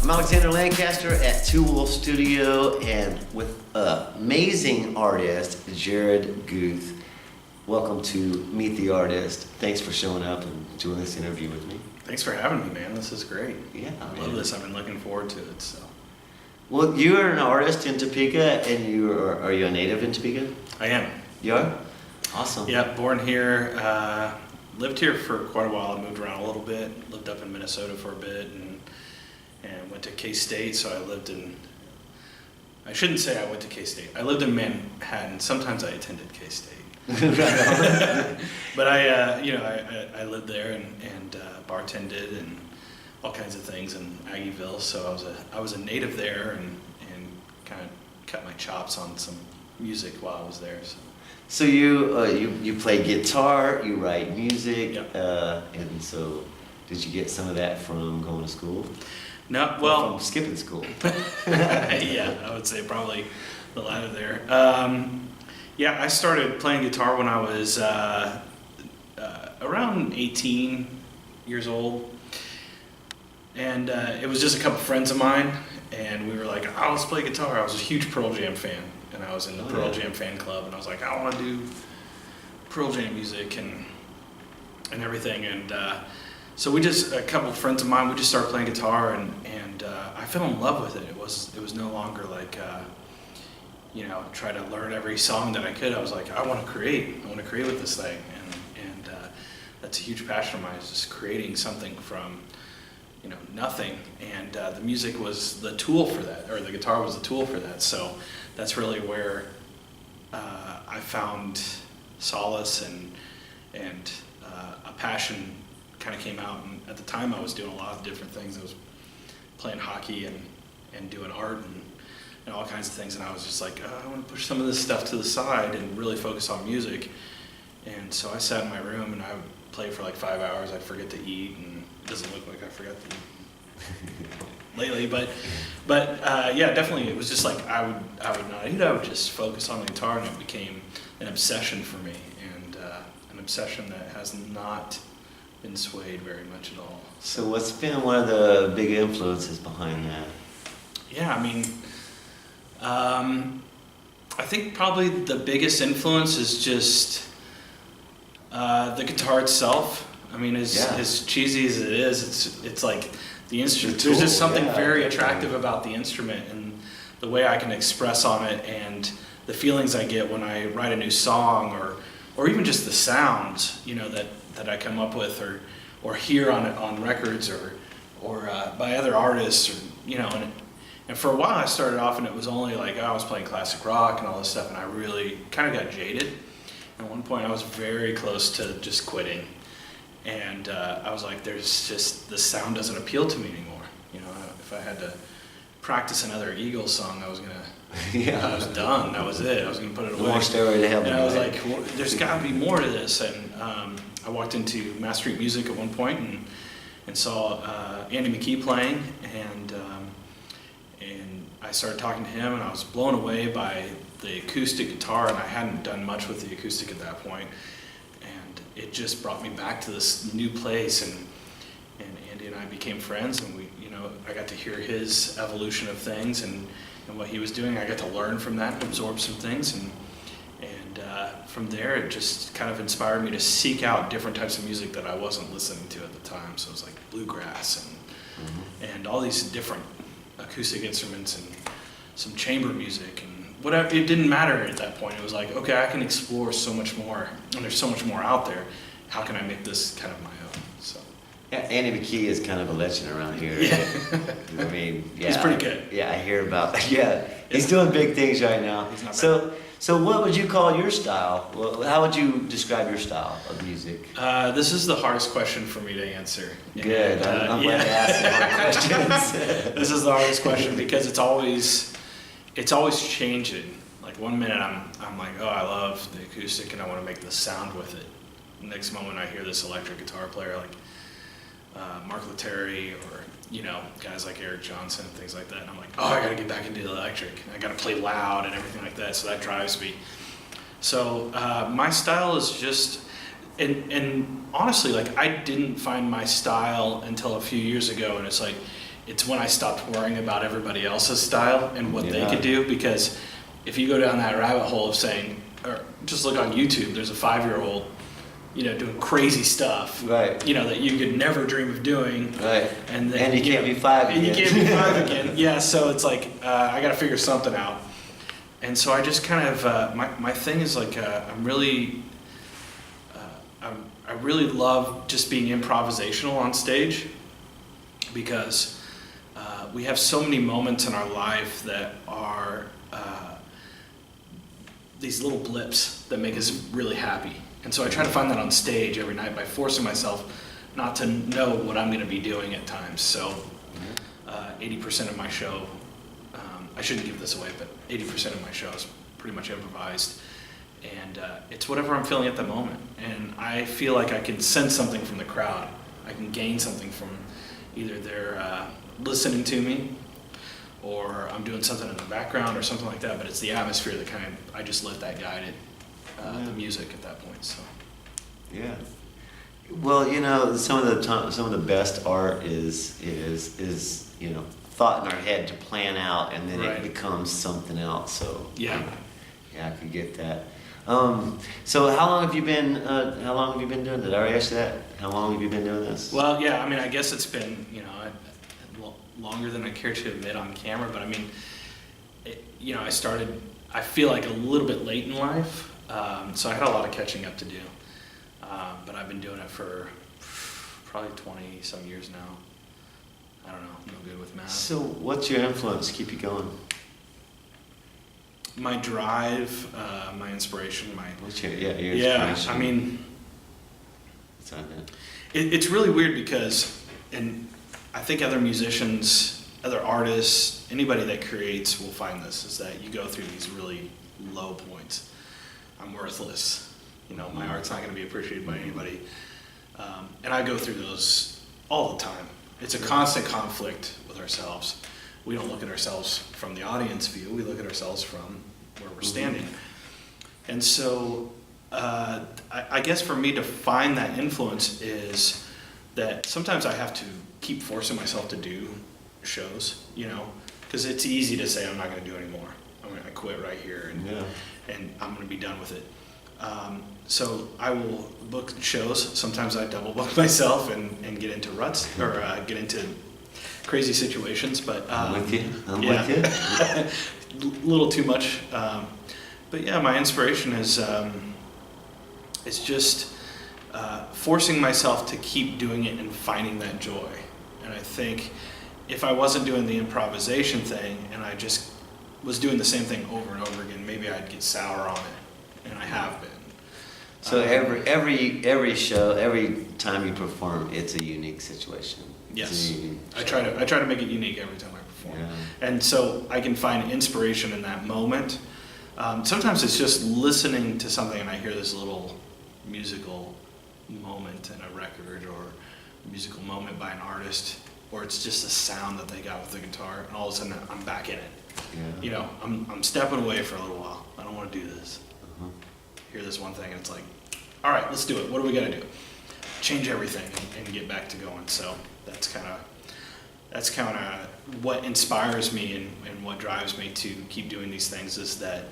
I'm Alexander Lancaster at Two Wolf Studio and with amazing artist, Jarrod Guth. Welcome to Meet the Artist. Thanks for showing up and doing this interview with me. Thanks for having me, man. This is great. Yeah, I love this. I've been looking forward to it. So. Well, you are an artist in Topeka, and are you a native in Topeka? I am. You are? Awesome. Yeah, born here. Lived here for quite a while. I moved around a little bit. Lived up in Minnesota for a bit, and went to K-State. So I lived in. I shouldn't say I went to K-State. I lived in Manhattan. Sometimes I attended K-State. But I lived there and bartended and all kinds of things in Aggieville. So I was a native there and kind of cut my chops on some music while I was there. So you play guitar, you write music, Yep. And so did you get some of that from going to school? No, well, from skipping school. yeah, I would say probably the latter there. Yeah, I started playing guitar when I was around 18 years old, and it was just a couple friends of mine, and we were like, "Oh, let's play guitar." I was a huge Pearl Jam fan, and I was in the Pearl Jam fan club, and I was like, "I want to do Pearl Jam music and everything," and so a couple of friends of mine, we just started playing guitar, and I fell in love with it. It was no longer like try to learn every song that I could. I was like, I want to create with this thing, and that's a huge passion of mine, is just creating something from nothing, and the music was the tool for that, or the guitar was the tool for that. So that's really where I found solace and a passion kind of came out. And at the time I was doing a lot of different things. I was playing hockey and doing art and all kinds of things, and I was just like, I want to push some of this stuff to the side and really focus on music. And so I sat in my room and I would play for like 5 hours. I'd forget to eat, and it doesn't look like I forgot to eat lately, but yeah, definitely it was just like I would not eat. I would just focus on the guitar, and it became an obsession for me, and an obsession that has not been swayed very much at all. So what's been one of the big influences behind that? Yeah, I mean, I think probably the biggest influence is just the guitar itself. I mean, as cheesy as it is, it's like the instrument. There's just something very attractive about the instrument and the way I can express on it, and the feelings I get when I write a new song, or even just the sounds that I come up with or hear on records or by other artists, or and for a while I started off and it was only like I was playing classic rock and all this stuff, and I really kind of got jaded. And at one point I was very close to just quitting, and I was like, there's just, the sound doesn't appeal to me anymore. If I had to practice another Eagles song, I was gonna I was done. That was it. I was gonna put it away. More stairway to heaven. And I was like, well, there's got to be more to this. And I walked into Mass Street Music at one point and saw Andy McKee playing, and I started talking to him, and I was blown away by the acoustic guitar, and I hadn't done much with the acoustic at that point, and it just brought me back to this new place, and Andy and I became friends, and I got to hear his evolution of things and what he was doing. I got to learn from that and absorb some things, and from there it just kind of inspired me to seek out different types of music that I wasn't listening to at the time. So it was like bluegrass and all these different acoustic instruments and some chamber music and whatever. It didn't matter at that point. It was like, okay, I can explore so much more, and there's so much more out there. How can I make this kind of my own? So yeah, Andy McKee is kind of a legend around here. Yeah. I mean, yeah, he's pretty good. Yeah, I hear about. He's doing big things right now. He's not bad. So what would you call your style? Well, how would you describe your style of music? This is the hardest question for me to answer. Good. I'm glad to ask the hard questions. This is the hardest question because it's always changing. Like one minute I'm like, oh, I love the acoustic and I want to make the sound with it. The next moment I hear this electric guitar player like Mark Letary or guys like Eric Johnson and things like that, and I'm like, oh, I gotta get back into the electric. I gotta play loud and everything like that, so that drives me. So my style is just, and honestly, like I didn't find my style until a few years ago, and it's like it's when I stopped worrying about everybody else's style and what they could do, because if you go down that rabbit hole of saying, or just look on YouTube, there's a 5-year-old, doing crazy stuff, right? That you could never dream of doing, right? And then you can't be 5 again. And you can't be 5 again. Yeah, so it's like I got to figure something out, and so I just kind of my thing is like I'm really I really love just being improvisational on stage, because we have so many moments in our life that are these little blips that make us really happy. And so I try to find that on stage every night by forcing myself not to know what I'm going to be doing at times. So 80% of my show, I shouldn't give this away, but 80% of my show is pretty much improvised. And it's whatever I'm feeling at the moment. And I feel like I can sense something from the crowd. I can gain something from either they're listening to me, or I'm doing something in the background or something like that, but it's the atmosphere that I just let that guide it, the music at that point. So. Yeah. Well, some of the best art is thought in our head to plan out, and then it becomes something else. So yeah, I could get that. So how long have you been doing? Did I already ask you that? How long have you been doing this? Well, yeah, I mean, I guess it's been longer than I care to admit on camera, but I mean, I started, I feel like a little bit late in life, so I had a lot of catching up to do, but I've been doing it for probably 20 some years now. I don't know, I'm no good with math. So what's your influence to keep you going? My drive, my inspiration, what's your inspiration? I mean, it's really weird because, and I think other musicians, other artists, anybody that creates will find this, is that you go through these really low points. I'm worthless. My art's not going to be appreciated by anybody. And I go through those all the time. It's a constant conflict with ourselves. We don't look at ourselves from the audience view. We look at ourselves from where we're standing. And so I guess for me to find that influence is that sometimes I have to keep forcing myself to do shows, because it's easy to say I'm not going to do anymore. I'm going to quit right here, and I'm going to be done with it. So I will book shows. Sometimes I double book myself and get into ruts, or get into crazy situations. But I'm with you. A little too much. But yeah, my inspiration is it's just forcing myself to keep doing it and finding that joy. And I think if I wasn't doing the improvisation thing and I just was doing the same thing over and over again, maybe I'd get sour on it, and I have been. So every show, every time you perform, it's a unique situation. Yes, I try to make it unique every time I perform, and so I can find inspiration in that moment. Sometimes it's just listening to something and I hear this little musical moment in a record, or a musical moment by an artist, or it's just a sound that they got with the guitar, and all of a sudden I'm back in it. I'm stepping away for a little while. I don't want to do this. Hear this one thing and it's like, all right, let's do it. What do we got to do? Change everything and get back to going. So that's kind of what inspires me and what drives me to keep doing these things, is that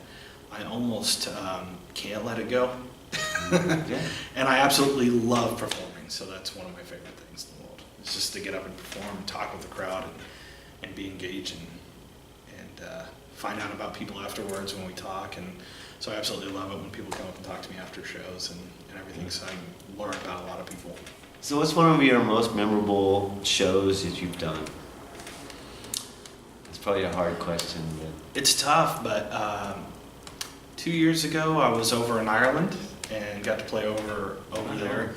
I almost can't let it go. And I absolutely love performing. So that's one of my favorite things in the world. It's just to get up and perform and talk with the crowd and be engaged and find out about people afterwards when we talk. And so I absolutely love it when people come up and talk to me after shows and everything. So I learn about a lot of people. So what's one of your most memorable shows that you've done? It's probably a hard question, but it's tough. But 2 years ago, I was over in Ireland and got to play over there.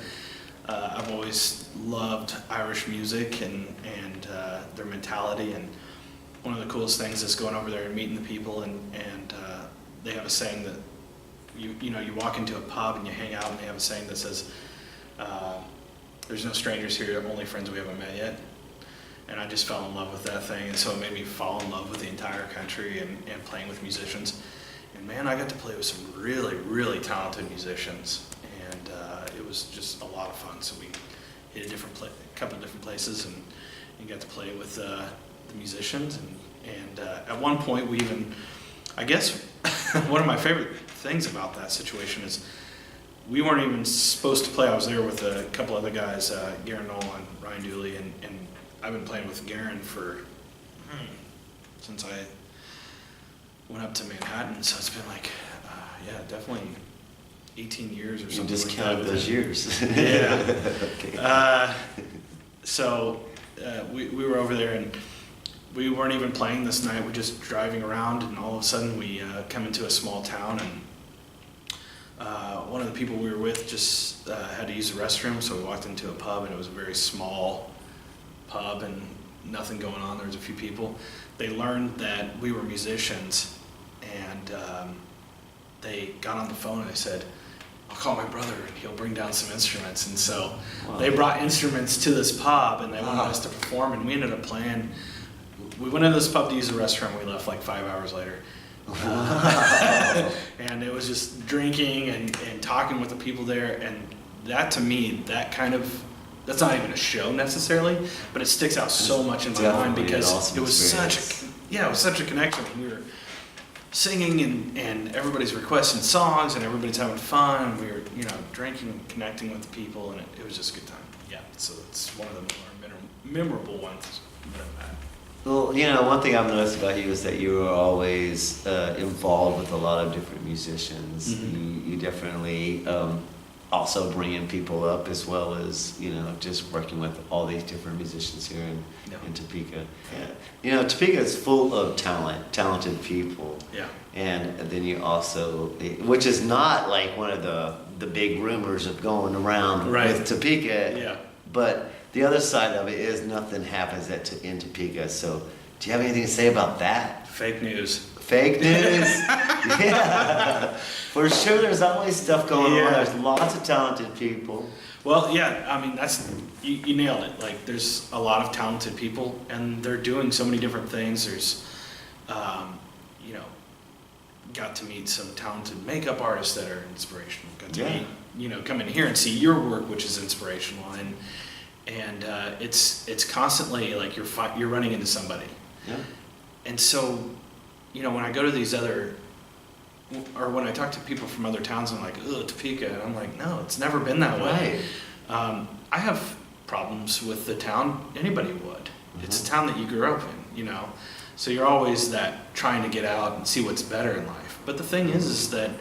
I've always loved Irish music and their mentality, and one of the coolest things is going over there and meeting the people, and they have a saying that you walk into a pub and you hang out, and they have a saying that says, there's no strangers here, only friends we haven't met yet. And I just fell in love with that thing, and so it made me fall in love with the entire country and playing with musicians. And man, I got to play with some really, really talented musicians, and it was just a lot of fun. So we hit a couple different places, and got to play with the musicians. And at one point, we even, I guess, one of my favorite things about that situation is we weren't even supposed to play. I was there with a couple other guys, Garen Nolan, Ryan Dooley, and I've been playing with Garen for since I went up to Manhattan. So it's been like, definitely 18 years or something. You just like counted that. those years. Yeah. Okay. So we were over there, and we weren't even playing this night. We're just driving around, and all of a sudden we come into a small town, and one of the people we were with just had to use the restroom, so we walked into a pub, and it was a very small pub and nothing going on. There was a few people. They learned that we were musicians, and they got on the phone and they said, I'll call my brother and he'll bring down some instruments. And so they brought instruments to this pub, and they wanted us to perform, and we ended up playing. We went into this pub to use the restroom. We left like 5 hours later. And it was just drinking and talking with the people there. And that, to me, that's not even a show necessarily, but it sticks out so much in my mind because awesome it was experience. such a connection. We were singing and everybody's requesting songs and everybody's having fun, and we were, drinking and connecting with the people, and it was just a good time. Yeah, so it's one of the more memorable ones that I've had. Well, one thing I've noticed about you is that you are always involved with a lot of different musicians. Mm-hmm. You definitely also bring in people up, as well as, just working with all these different musicians here in Topeka. Yeah. Topeka is full of talented people. Yeah. And then you also, which is not like one of the big rumors of going around with Topeka. Yeah. But the other side of it is nothing happens in Topeka. So do you have anything to say about that? Fake news. Fake news? Yeah. For sure, there's always stuff going on. There's lots of talented people. Well, yeah, I mean, you nailed it. Like, there's a lot of talented people, and they're doing so many different things. There's, got to meet some talented makeup artists that are inspirational. Got to meet, come in here and see your work, which is inspirational. And it's constantly like you're running into somebody. Yeah. And so, when I go to these when I talk to people from other towns, I'm like, ugh, Topeka. And I'm like, no, it's never been that way. Right. I have problems with the town. Anybody would. Mm-hmm. It's a town that you grew up in, So you're always trying to get out and see what's better in life. But the thing is that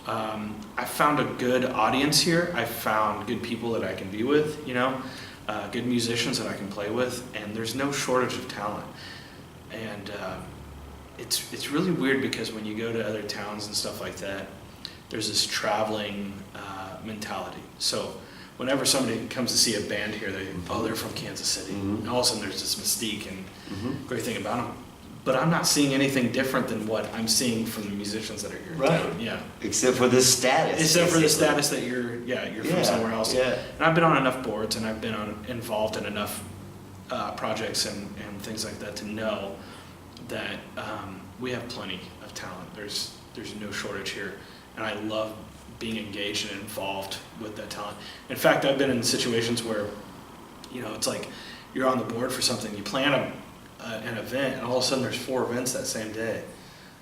I found a good audience here. I found good people that I can be with, good musicians that I can play with, and there's no shortage of talent. And it's really weird because when you go to other towns and stuff like that, there's this traveling mentality. So whenever somebody comes to see a band here, they're from Kansas City. Mm-hmm. And all of a sudden there's this mystique and great thing about them. But I'm not seeing anything different than what I'm seeing from the musicians that are here in town. Yeah. Except for the status. Except for the status that you're from somewhere else. Yeah. And I've been on enough boards, and I've been involved in enough projects and things like that to know that we have plenty of talent. There's no shortage here, and I love being engaged and involved with that talent. In fact, I've been in situations where, it's like you're on the board for something, you plan an event, and all of a sudden there's 4 events that same day.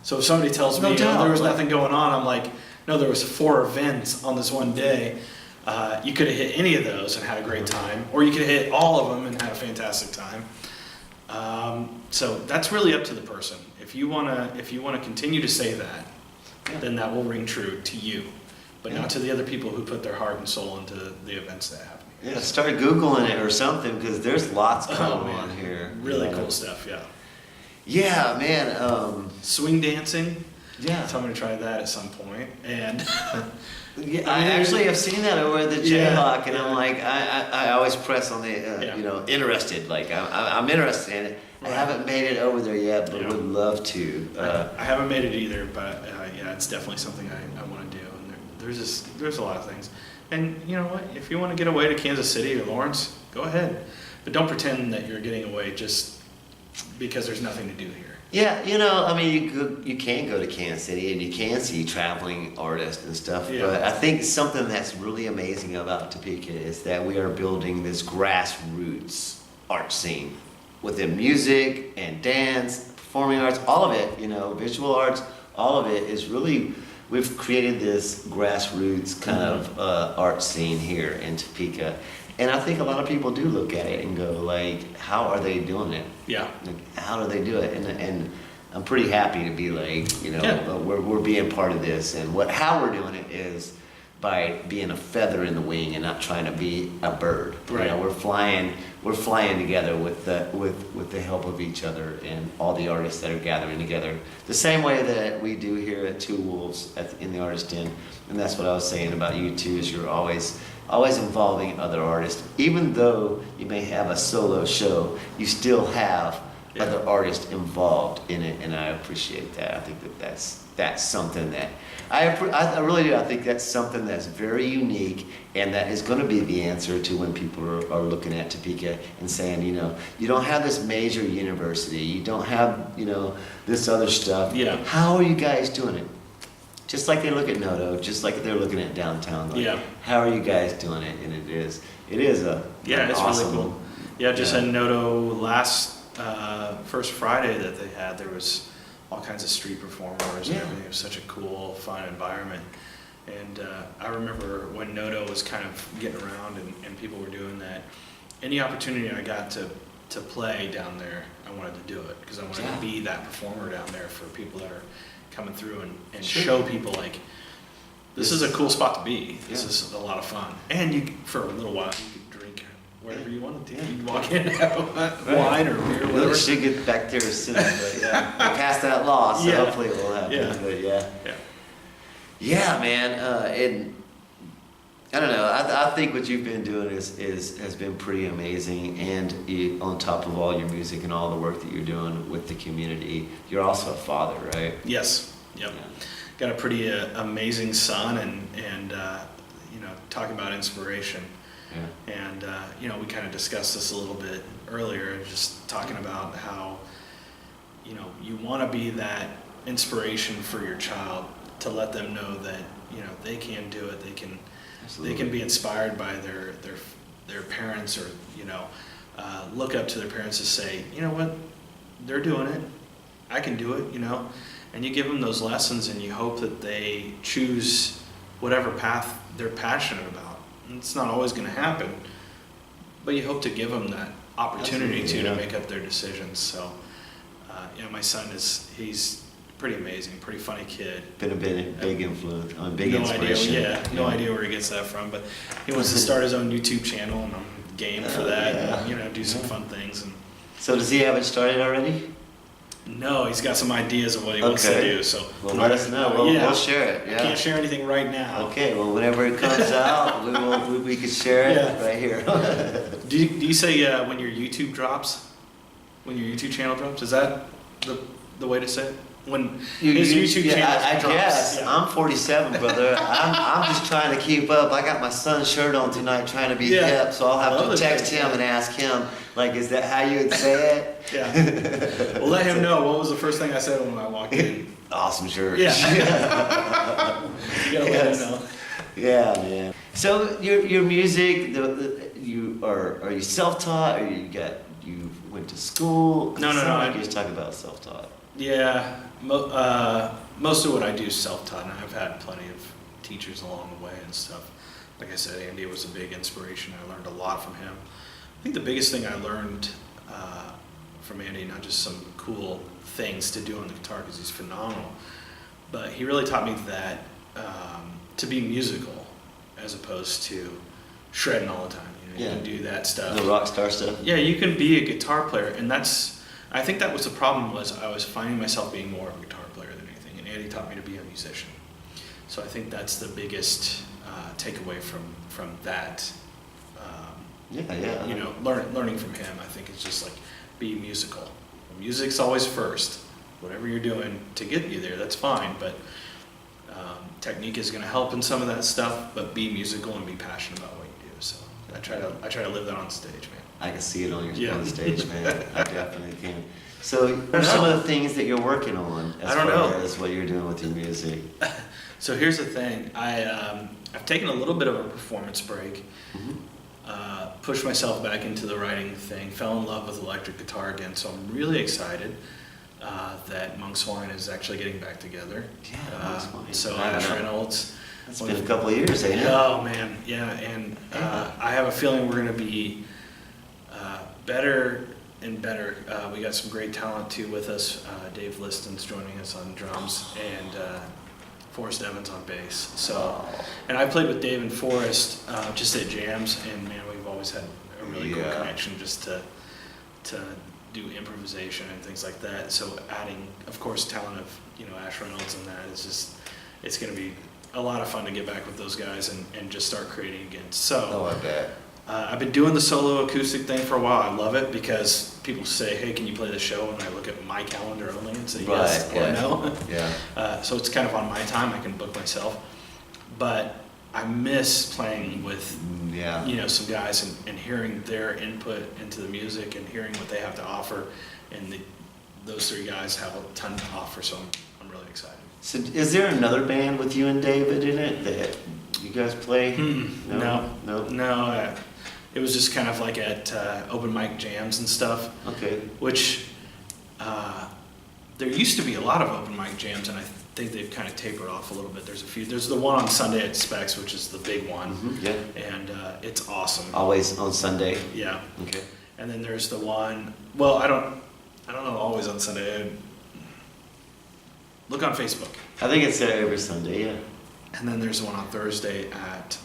So if somebody tells me there was nothing going on, I'm like, no, there was 4 events on this one day. You could have hit any of those and had a great time, or you could have hit all of them and had a fantastic time. So that's really up to the person. If you wanna continue to say that, then that will ring true to you, but not to the other people who put their heart and soul into the events that happen. Yeah, start Googling it or something, because there's lots going on here. Really cool stuff, yeah. Yeah, man. Swing dancing. Yeah. So I'm gonna try that at some point. And I actually have seen that over at the Jayhawk, and I'm like, I always press on the, interested. Like I'm interested in it. Right. I haven't made it over there yet, but would love to. I haven't made it either, but it's definitely something I want to do. And there's a lot of things. And you know what? If you want to get away to Kansas City or Lawrence, go ahead. But don't pretend that you're getting away just because there's nothing to do here. Yeah, you can go to Kansas City and you can see traveling artists and stuff. Yeah. But I think something that's really amazing about Topeka is that we are building this grassroots art scene within music and dance, performing arts, all of it, visual arts, all of it is really, we've created this grassroots kind of art scene here in Topeka. And I think a lot of people do look at it and go like, how are they doing it? Yeah. Like, how do they do it? And I'm pretty happy to be like, we're being part of this. And how we're doing it is by being a feather in the wing and not trying to be a bird. Right. We're flying together with the help of each other and all the artists that are gathering together. The same way that we do here at Two Wolves in the Artist Den. And that's what I was saying about you too, is you're always involving other artists. Even though you may have a solo show, you still have other artists involved in it, and I appreciate that. I think that's something that I really do. I think that's something that's very unique, and that is going to be the answer to when people are looking at Topeka and saying, you don't have this major university, you don't have, this other stuff. Yeah. How are you guys doing it? Just like they look at Noto, just like they're looking at downtown. Like, how are you guys doing it? And it is it's awesome, really cool. Yeah, just in Noto last first Friday that they had, there was all kinds of street performers and everything. It was such a cool, fun environment. And I remember when Noto was kind of getting around and people were doing that, any opportunity I got to play down there, I wanted to do it because I wanted to be that performer down there for people that are coming through and show people like, this is a cool spot to be. This is a lot of fun. And for a little while, you could drink whatever you wanted to. You'd walk in and have wine or beer or whatever. We should get back there soon, but we passed that law, so hopefully it will happen. But yeah, man. And I don't know. I think what you've been doing has been pretty amazing. And on top of all your music and all the work that you're doing with the community, you're also a father, right? Yes. Yep. Yeah. Got a pretty amazing son, and talking about inspiration. Yeah. And we kind of discussed this a little bit earlier, just talking about how you want to be that inspiration for your child, to let them know that they can do it. They can be inspired by their parents, or look up to their parents and say, you know what, they're doing it, I can do it, and you give them those lessons, and you hope that they choose whatever path they're passionate about. And it's not always going to happen, but you hope to give them that opportunity to make up their decisions. So my son he's pretty amazing, pretty funny kid. Been a big influence, big inspiration. No idea where he gets that from, but he wants to start his own YouTube channel, and I'm game for that. And, do some fun things. And so does he have it started already? No, he's got some ideas of what he wants to do. So let us know. We'll share it. Yeah. I can't share anything right now. Okay. Well, whenever it comes out, we can share it right here. Do you say when your YouTube drops? When your YouTube channel drops, is that the way to say it? When his YouTube channel drops. I guess. Yeah. I'm 47, brother. I'm just trying to keep up. I got my son's shirt on tonight, trying to be hip, so I'll have to text him and ask him, like, is that how you would say it? Yeah. Well, let him know. What was the first thing I said when I walked in? Awesome shirt. Yeah. You gotta let him know. Yeah, man. So your music, are you self-taught, or you went to school? No. You just talk about self-taught. Yeah, most of what I do is self-taught, and I've had plenty of teachers along the way and stuff. Like I said, Andy was a big inspiration. I learned a lot from him. I think the biggest thing I learned from Andy, not just some cool things to do on the guitar, because he's phenomenal, but he really taught me that to be musical as opposed to shredding all the time. You can do that stuff. The rock star stuff. Yeah, you can be a guitar player, and I think that was the problem, was I was finding myself being more of a guitar player than anything, and Andy taught me to be a musician. So I think that's the biggest takeaway from that. Learning from him, I think it's just like, be musical. Music's always first. Whatever you're doing to get you there, that's fine, but technique is going to help in some of that stuff, but be musical and be passionate about what you do. So I try to live that on stage, man. I can see it on the stage, man. I definitely can. So, what are some of the things that you're working on as far as what you're doing with your music? So here's the thing. I've taken a little bit of a performance break. Mm-hmm. pushed myself back into the writing thing, fell in love with electric guitar again, so I'm really excited that Monk's Wine is actually getting back together. Yeah, Monk's Wine. So I Ash know. Reynolds. It's been a couple of years, ain't it? Oh man, yeah, and I have a feeling we're going to be better and better. We got some great talent too with us. Dave Liston's joining us on drums, and Forrest Evans on bass. So, and I played with Dave and Forrest just at jams, and man, we've always had a really cool connection just to do improvisation and things like that. So adding, of course, talent of Ash Reynolds and that is just, it's going to be a lot of fun to get back with those guys and just start creating again. So, I bet. I've been doing the solo acoustic thing for a while. I love it because people say, "Hey, can you play the show?" And I look at my calendar only and say yes or no. Yeah. So it's kind of on my time. I can book myself, but I miss playing with some guys and hearing their input into the music and hearing what they have to offer. And those three guys have a ton to offer, so I'm really excited. So is there another band with you and David in it that you guys play? No. It was just kind of like at open mic jams and stuff. Okay. Which there used to be a lot of open mic jams, and I think they've kind of tapered off a little bit. There's a few. There's the one on Sunday at Specs, which is the big one. Mm-hmm. Yeah. And it's awesome. Always on Sunday. Yeah. Okay. And then there's the one. Well, I don't know. Always on Sunday. Look on Facebook. I think it's there every Sunday. Yeah. And then there's the one on Thursday at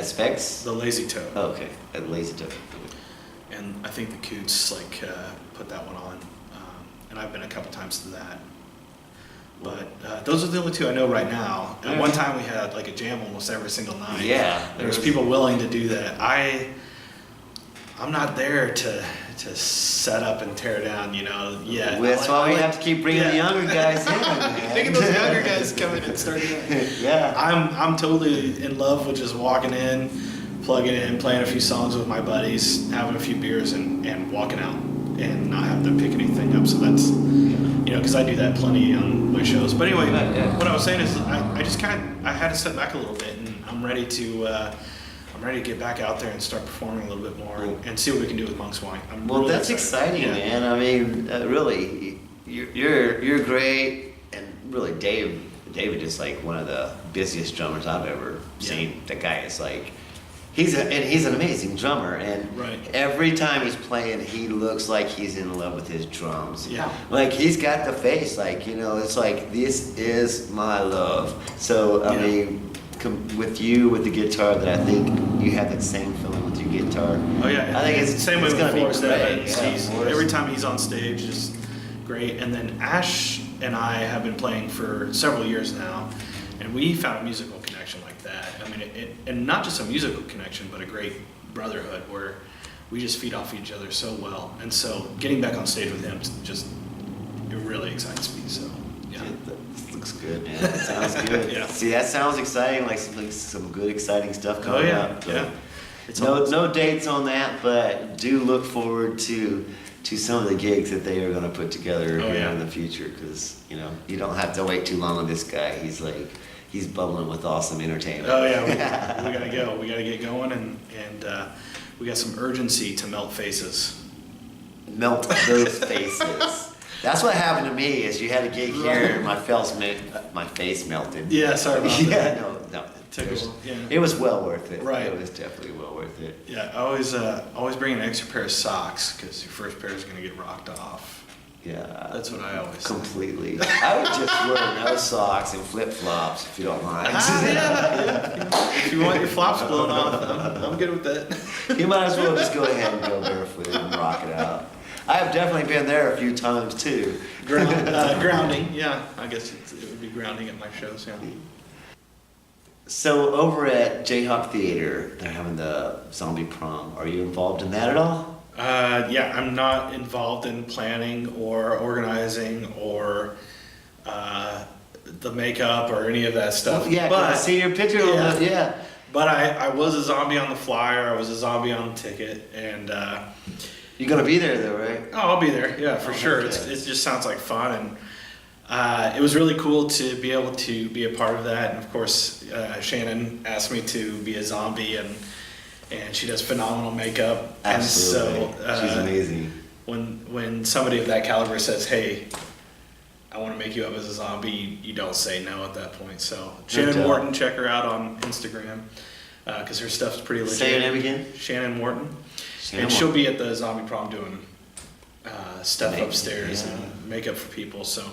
Specs. the Lazy Toad. Oh, okay. At Lazy Toad. And I think the Coots put that one on, and I've been a couple times to that. But those are the only two I know right now. At one time we had like a jam almost every single night. Yeah. There's people willing to do that. I'm not there to set up and tear down, yet. Well, that's why we have to keep bringing the younger guys in, man. Making those younger guys come in and start doing it. Yeah. I'm totally in love with just walking in, plugging in, playing a few songs with my buddies, having a few beers, and walking out and not having to pick anything up. So that's, because I do that plenty on my shows. But anyway, what I was saying is I just I had to step back a little bit, and I'm ready to get back out there and start performing a little bit more and see what we can do with Monk's Wine. Well, that's exciting, man. I mean, really, you're great, and really, David is like one of the busiest drummers I've ever seen. The guy is like, he's an amazing drummer, and every time he's playing, he looks like he's in love with his drums. Yeah. Like he's got the face, like it's like, this is my love. So I mean, with the guitar, that I think you have that same feeling with your guitar. Oh yeah, I think it's same way it's with gonna Forrest be great. Evans. Yeah, Every time he's on stage, just great. And then Ash and I have been playing for several years now, and we found a musical connection like that. I mean, and not just a musical connection, but a great brotherhood where we just feed off each other so well. And so getting back on stage with him it really excites me. So yeah. That looks good, man. That sounds good. Yeah. See, that sounds exciting. Like some good, exciting stuff coming up. Yeah. No dates on that, but do look forward to some of the gigs that they are going to put together in the future. Because you don't have to wait too long on this guy. He's bubbling with awesome entertainment. Oh yeah, we gotta go. We gotta get going, and we got some urgency to melt faces. Melt those faces. That's what happened to me. Is you had a gig here, and my face melted. Yeah, sorry about that. No. Yeah. It was well worth it. Right. It was definitely well worth it. Yeah, always bring an extra pair of socks because your first pair is gonna get rocked off. Yeah. That's what I always say. Completely. I would just wear no socks and flip-flops if you don't mind. If you want your flops blown off, I'm good with that. You might as well just go ahead and go barefooted and rock it out. I have definitely been there a few times too. Grounding, yeah. I guess it would be grounding at my shows, yeah. So over at Jayhawk Theater, they're having the Zombie Prom. Are you involved in that at all? Yeah, I'm not involved in planning or organizing or the makeup or any of that stuff. Yeah, but I see your picture on that. Yeah. But I was a zombie on the flyer. I was a zombie on the ticket, and you're gonna be there though, right? Oh, I'll be there. Yeah, for sure. Okay. It just sounds like fun, and it was really cool to be able to be a part of that. And of course, Shannon asked me to be a zombie, and and she does phenomenal makeup. Absolutely. And so She's amazing. When somebody of that caliber says, "Hey, I want to make you up as a zombie," you don't say no at that point. So Shannon Morton, check her out on Instagram because her stuff's pretty legit. Say your name again. Shannon Morton. Shannon And she'll be at the zombie prom doing stuff Amazing. upstairs Yeah. and makeup for people. So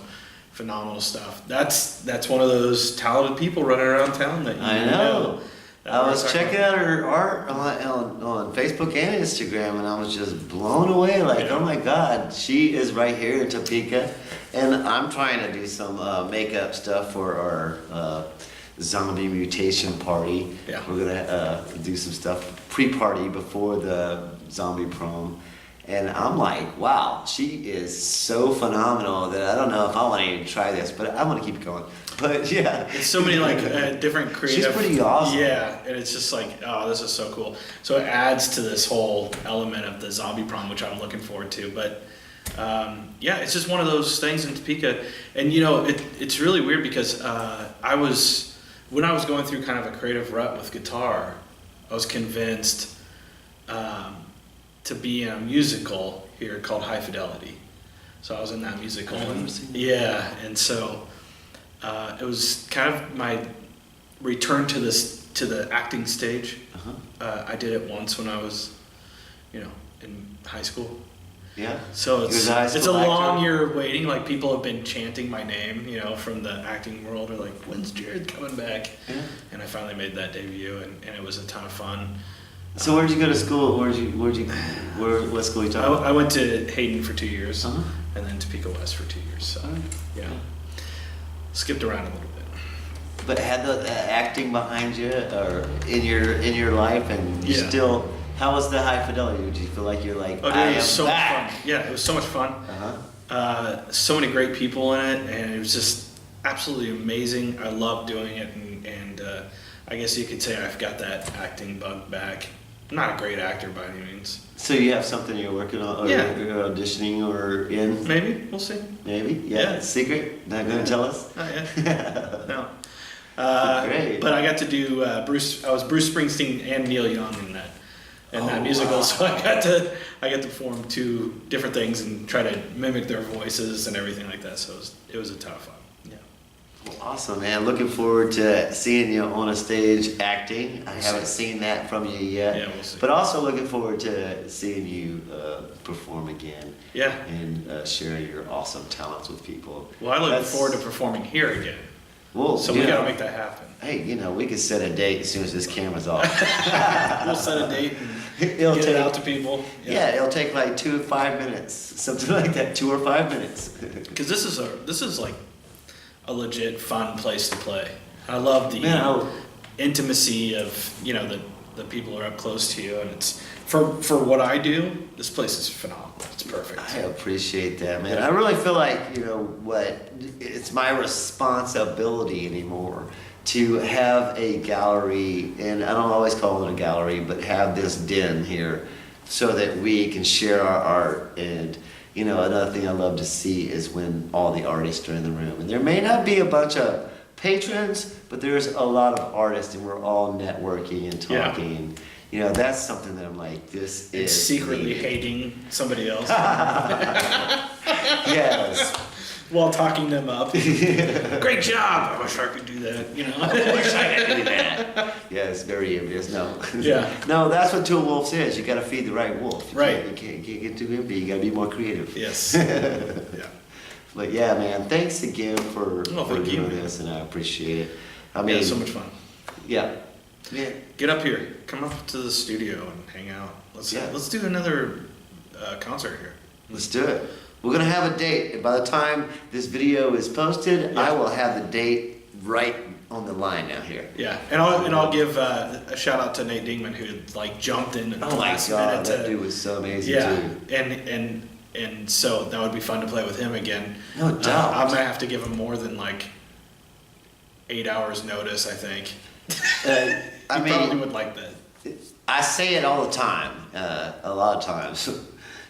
phenomenal stuff. That's one of those talented people running around town that you I know. that I we're was talking checking about. out her art on Facebook and Instagram, and I was just blown away. Like, Yeah. oh my God, she is right here in Topeka, and I'm trying to do some makeup stuff for our zombie mutation party. Yeah. We're gonna do some stuff pre-party before the zombie prom. And I'm like, wow, she is so phenomenal that I don't know if I want to even try this, but I want to keep going. But yeah. It's so many like different creative. She's pretty awesome. Yeah, and it's just like, oh, this is so cool. So it adds to this whole element of the zombie prom, which I'm looking forward to. But yeah, it's just one of those things in Topeka, and you know, it's really weird because when I was going through kind of a creative rut with guitar, I was convinced to be in a musical here called High Fidelity. So I was in that musical, and and so it was kind of my return to the acting stage. I did it once when I was, in high school. Yeah. So He was a high it's a school actor? long year waiting. Like people have been chanting my name, from the acting world, or like, when's Jarrod coming back? Yeah. And I finally made that debut, and it was a ton of fun. So where'd you go to school? What school you talking about? I went to Hayden for 2 years, Uh-huh. and then Topeka West for 2 years. So yeah, skipped around a little bit. But had the acting behind you, or in your life, and you Yeah. still. How was the High Fidelity? Did you feel like you're like, Oh, dude, I it am was so back? much fun. Yeah, it was so much fun. Uh-huh. So many great people in it, and it was just absolutely amazing. I loved doing it, and I guess you could say I've got that acting bug back. I'm not a great actor by any means. So you have something you're working on, or Yeah. you're auditioning, or in? Maybe we'll see. Maybe. Yeah. Yeah. Secret. Not gonna tell us. Not yet. No. Great. But I got to do Bruce. I was Bruce Springsteen and Neil Young in that musical. Wow. So I got to perform two different things and try to mimic their voices and everything like that. So it was a ton of fun. Yeah. Well, awesome, man. Looking forward to seeing you on a stage acting. I haven't seen that from you yet. Yeah, we'll see. But also looking forward to seeing you perform again. Yeah. And sharing your awesome talents with people. Well, I look That's- forward to performing here again. Well, So you we got know, to make that happen. Hey, we could set a date as soon as this camera's off. We'll set a date and It'll get take, it out to people. yeah, it'll take like 2 to 5 minutes, something like that, 2 or 5 minutes. Because this is like a legit fun place to play. I love the Man, intimacy of the people who are up close to you, and it's for what I do. This place is phenomenal. It's perfect. I appreciate that, man. I really feel like, it's my responsibility anymore to have a gallery, and I don't always call it a gallery, but have this den here so that we can share our art. And, another thing I love to see is when all the artists are in the room. And there may not be a bunch of patrons, but there's a lot of artists, and we're all networking and Yeah. talking. That's something that I'm like, this It's is secretly needed. hating somebody else Yes. while talking them up. Great job! I wish I could do that. I wish I could do that. Yes, very envious. No. Yeah. No, that's what Two Wolves is. You got to feed the right wolf. Right. You can't get too envy. You got to be more creative. Yes. Yeah. But yeah, man, thanks again for thank you, doing man. this, and I appreciate it. I Yeah, mean, so much fun. yeah. Yeah. Get up here. Come up to the studio and hang out. Let's do another concert here. Let's do it. We're gonna have a date. By the time this video is posted, Yeah. I will have the date right on the line now here. Yeah, and I'll give a shout out to Nate Dingman, who jumped in at the Oh my last God, minute that to, dude was so amazing yeah, too. and so that would be fun to play with him again. No doubt. I'm gonna have to give him more than like 8 hours notice. I think. I He probably mean, would like that. I say it all the time. A lot of times,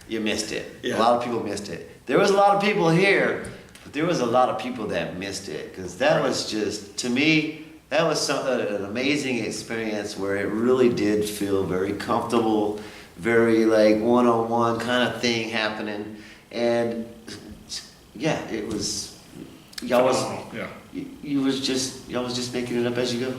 you missed it. Yeah. A lot of people missed it. There was a lot of people here, but there was a lot of people that missed it because that Right. was just, to me, That was an amazing experience where it really did feel very comfortable, very like one-on-one kind of thing happening, and yeah, it was. Y'all was y'all was just making it up as you go.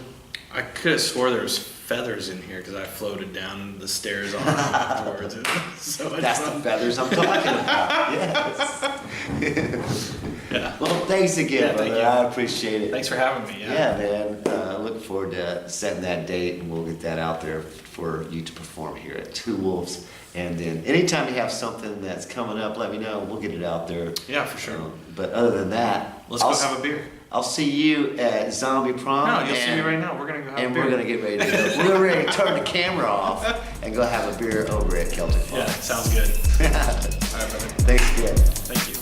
I could have swore there was feathers in here because I floated down the stairs on afterwards. So That's the feathers I'm talking about. Yes. Yeah. Well, thanks again, Thank brother. you. I appreciate it. Thanks for having me. Yeah, man. I look forward to setting that date, and we'll get that out there for you to perform here at Two Wolves. And then anytime you have something that's coming up, let me know. We'll get it out there. Yeah, for sure. But other than that, Let's go have a beer. I'll see you at Zombie Prom. No, you'll see me right now. We're going to go have a And beer. we're going to get ready to go. We're ready to turn the camera off and go have a beer over at Celtic Farm. Yeah, sounds good. All right, brother. Thanks again. Thank you.